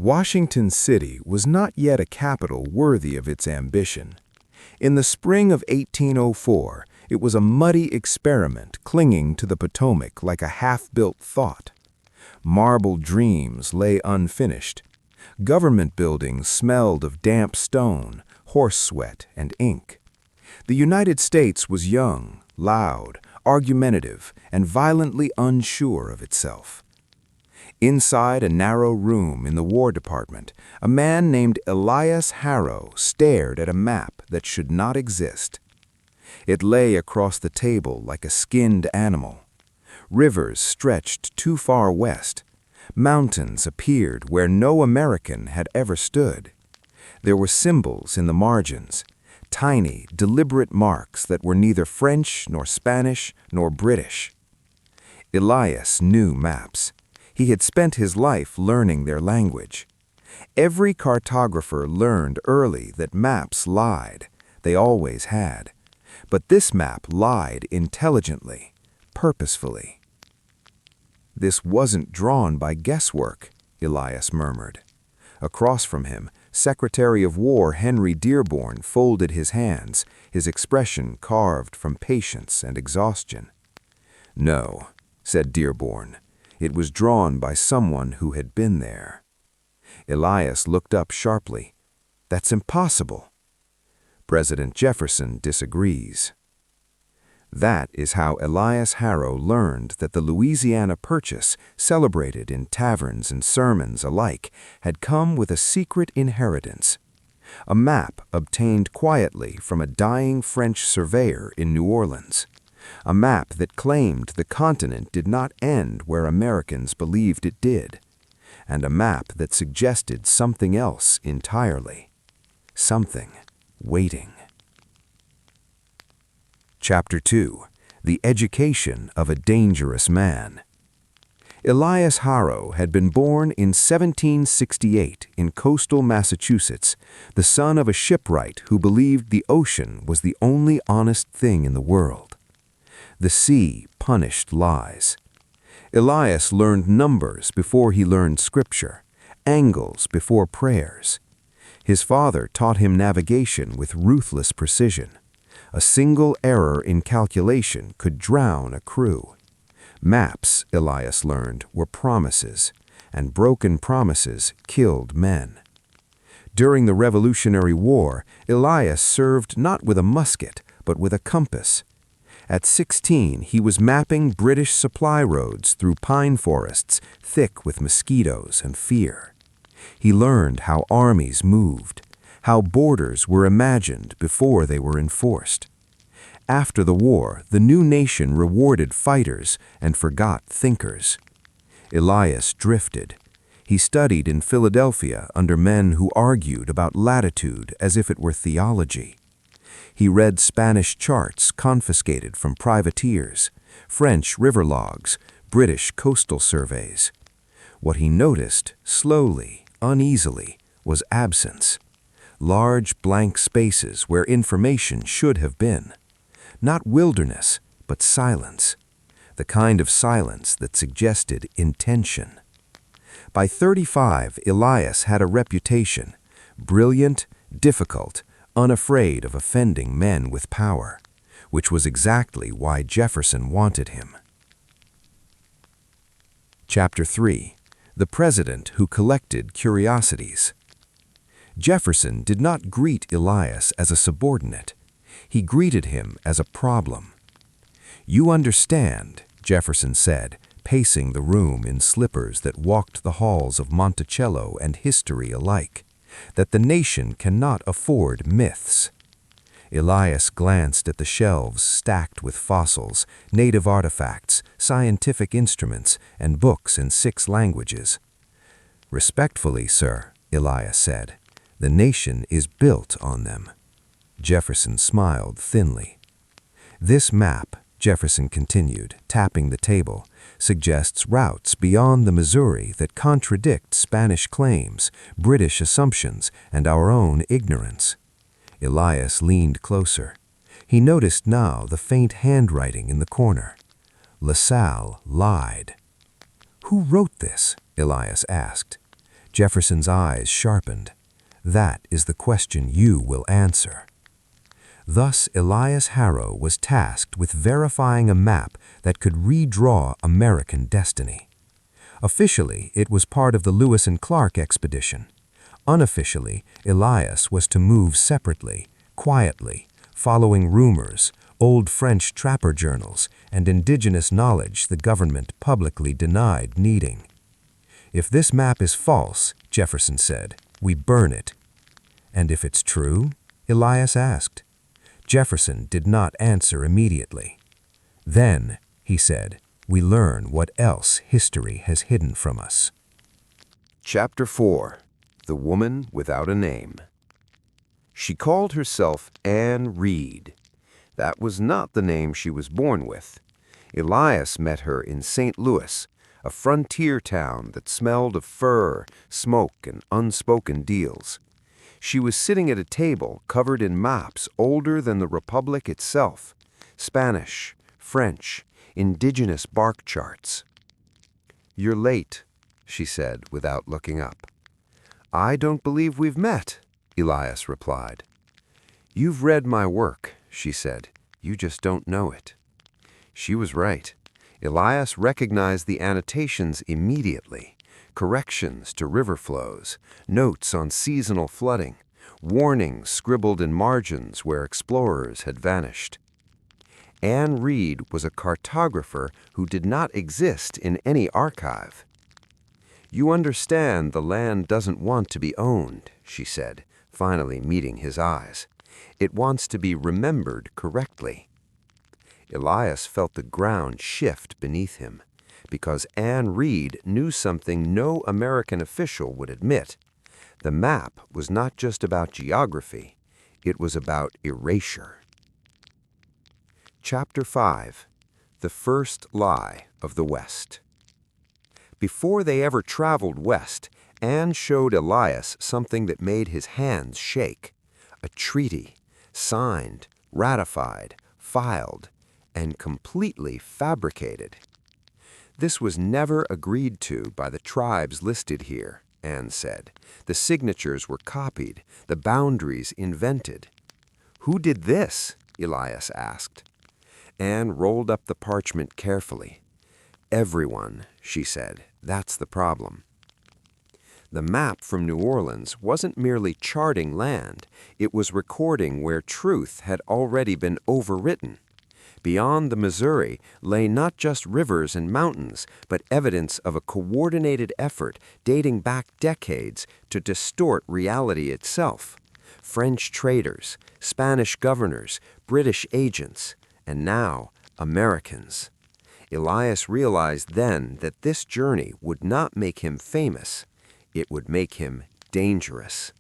Washington City was not yet a capital worthy of its ambition. In the spring of 1804, it was a muddy experiment clinging to the Potomac like a half-built thought. Marble dreams lay unfinished. Government buildings smelled of damp stone, horse sweat, and ink. The United States was young, loud, argumentative, and violently unsure of itself. Inside a narrow room in the War Department, a man named Elias Harrow stared at a map that should not exist. It lay across the table like a skinned animal. Rivers stretched too far west. Mountains appeared where no American had ever stood. There were symbols in the margins, tiny, deliberate marks that were neither French nor Spanish nor British. Elias knew maps. He had spent his life learning their language. Every cartographer learned early that maps lied. They always had. But this map lied intelligently, purposefully. "This wasn't drawn by guesswork," Elias murmured. Across from him, Secretary of War Henry Dearborn folded his hands, his expression carved from patience and exhaustion. "No," said Dearborn. "It was drawn by someone who had been there." Elias looked up sharply. "That's impossible." "President Jefferson disagrees." That is how Elias Harrow learned that the Louisiana Purchase, celebrated in taverns and sermons alike, had come with a secret inheritance. A map obtained quietly from a dying French surveyor in New Orleans. A map that claimed the continent did not end where Americans believed it did. And a map that suggested something else entirely. Something waiting. Chapter 2. The Education of a Dangerous Man. Elias Harrow had been born in 1768 in coastal Massachusetts, the son of a shipwright who believed the ocean was the only honest thing in the world. The sea punished lies. Elias learned numbers before he learned scripture, angles before prayers. His father taught him navigation with ruthless precision. A single error in calculation could drown a crew. Maps, Elias learned, were promises, and broken promises killed men. During the Revolutionary War, Elias served not with a musket, but with a compass. At 16, he was mapping British supply roads through pine forests thick with mosquitoes and fear. He learned how armies moved, how borders were imagined before they were enforced. After the war, the new nation rewarded fighters and forgot thinkers. Elias drifted. He studied in Philadelphia under men who argued about latitude as if it were theology. He read Spanish charts confiscated from privateers, French river logs, British coastal surveys. What he noticed, slowly, uneasily, was absence. Large blank spaces where information should have been. Not wilderness, but silence. The kind of silence that suggested intention. By 35, Elias had a reputation. Brilliant, difficult, unafraid of offending men with power, which was exactly why Jefferson wanted him. Chapter 3. The President Who Collected Curiosities. Jefferson did not greet Elias as a subordinate. He greeted him as a problem. "You understand," Jefferson said, pacing the room in slippers that walked the halls of Monticello and history alike, "that the nation cannot afford myths." Elias glanced at the shelves stacked with fossils, native artifacts, scientific instruments, and books in 6 languages. "Respectfully, sir," Elias said, "the nation is built on them." Jefferson smiled thinly. "This map," Jefferson continued, tapping the table, "suggests routes beyond the Missouri that contradict Spanish claims, British assumptions, and our own ignorance." Elias leaned closer. He noticed now the faint handwriting in the corner. LaSalle lied. "Who wrote this?" Elias asked. Jefferson's eyes sharpened. "That is the question you will answer." Thus, Elias Harrow was tasked with verifying a map that could redraw American destiny. Officially, it was part of the Lewis and Clark expedition. Unofficially, Elias was to move separately, quietly, following rumors, old French trapper journals, and indigenous knowledge the government publicly denied needing. "If this map is false," Jefferson said, "we burn it." "And if it's true?" Elias asked. Jefferson did not answer immediately. "Then," he said, "we learn what else history has hidden from us." Chapter 4. The Woman Without a Name. She called herself Anne Reed. That was not the name she was born with. Elias met her in St. Louis, a frontier town that smelled of fur, smoke, and unspoken deals. She was sitting at a table covered in maps older than the Republic itself, Spanish, French, indigenous bark charts. "You're late," she said without looking up. "I don't believe we've met," Elias replied. "You've read my work," she said. "You just don't know it." She was right. Elias recognized the annotations immediately. Corrections to river flows, notes on seasonal flooding, warnings scribbled in margins where explorers had vanished. Anne Reed was a cartographer who did not exist in any archive. "You understand the land doesn't want to be owned," she said, finally meeting his eyes. "It wants to be remembered correctly." Elias felt the ground shift beneath him, because Anne Reed knew something no American official would admit. The map was not just about geography, it was about erasure. Chapter 5. The First Lie of the West. Before they ever traveled west, Anne showed Elias something that made his hands shake. A treaty, signed, ratified, filed, and completely fabricated. "This was never agreed to by the tribes listed here," Anne said. "The signatures were copied, the boundaries invented." "Who did this?" Elias asked. Anne rolled up the parchment carefully. "Everyone," she said. "That's the problem." The map from New Orleans wasn't merely charting land, it was recording where truth had already been overwritten. Beyond the Missouri lay not just rivers and mountains, but evidence of a coordinated effort dating back decades to distort reality itself. French traders, Spanish governors, British agents, and now Americans. Elias realized then that this journey would not make him famous, it would make him dangerous.